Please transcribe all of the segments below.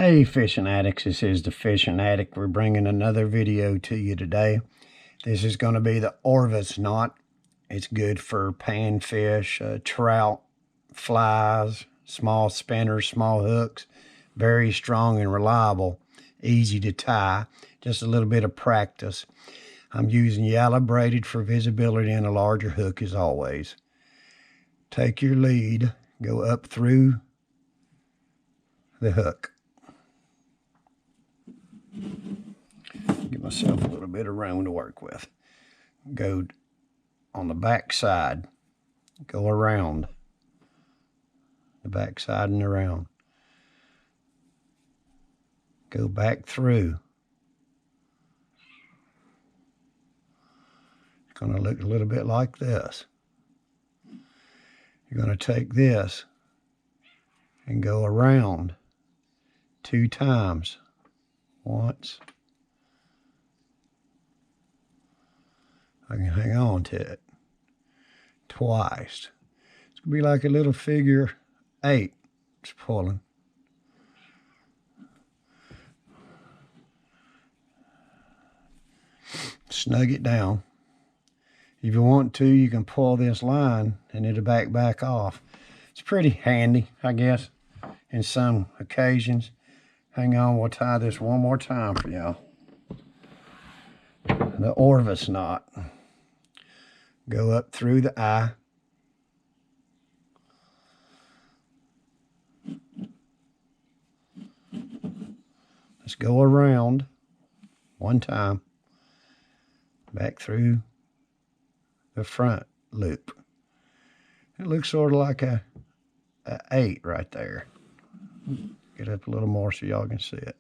Hey Fishing Addicts, this is the Fishing Addict. We're bringing another video to you today. This is going to be the Orvis Knot. It's good for panfish, trout, flies, small spinners, small hooks. Very strong and reliable, easy to tie, just a little bit of practice. I'm using yellow braided for visibility and a larger hook as always. Take your lead, go up through the hook. Give myself a little bit of room to work with. Go on the back side, go around the back side and around. Go back through. It's going to look a little bit like this. You're going to take this and go around 2 times. Once. I can hang on to it. Twice. It's going to be like a little figure 8. It's pulling. Snug it down. If you want to, you can pull this line and it'll back off. It's pretty handy, I guess, in some occasions. Hang on, we'll tie this one more time for y'all. The Orvis knot. Go up through the eye. Let's go around one time. Back through the front loop. It looks sort of like a 8 right there. Get up a little more so y'all can see it.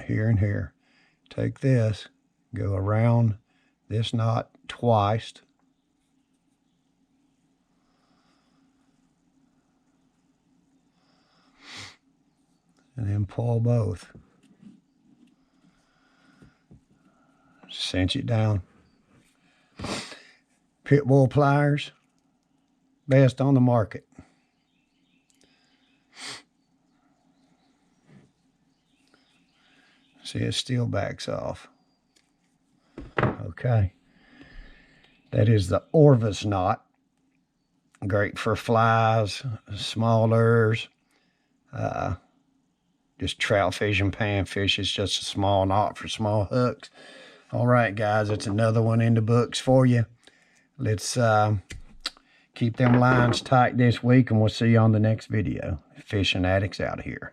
Here and here. Take this, go around this knot twice. And then pull both. Cinch it down. Pit bull pliers, best on the market. See, it still backs off. Okay. That is the Orvis knot. Great for flies, small lures, just trout fishing, panfish. It's just a small knot for small hooks. All right, guys, it's another one in the books for you. Let's keep them lines tight this week, and we'll see you on the next video. Fishing Addicts out of here.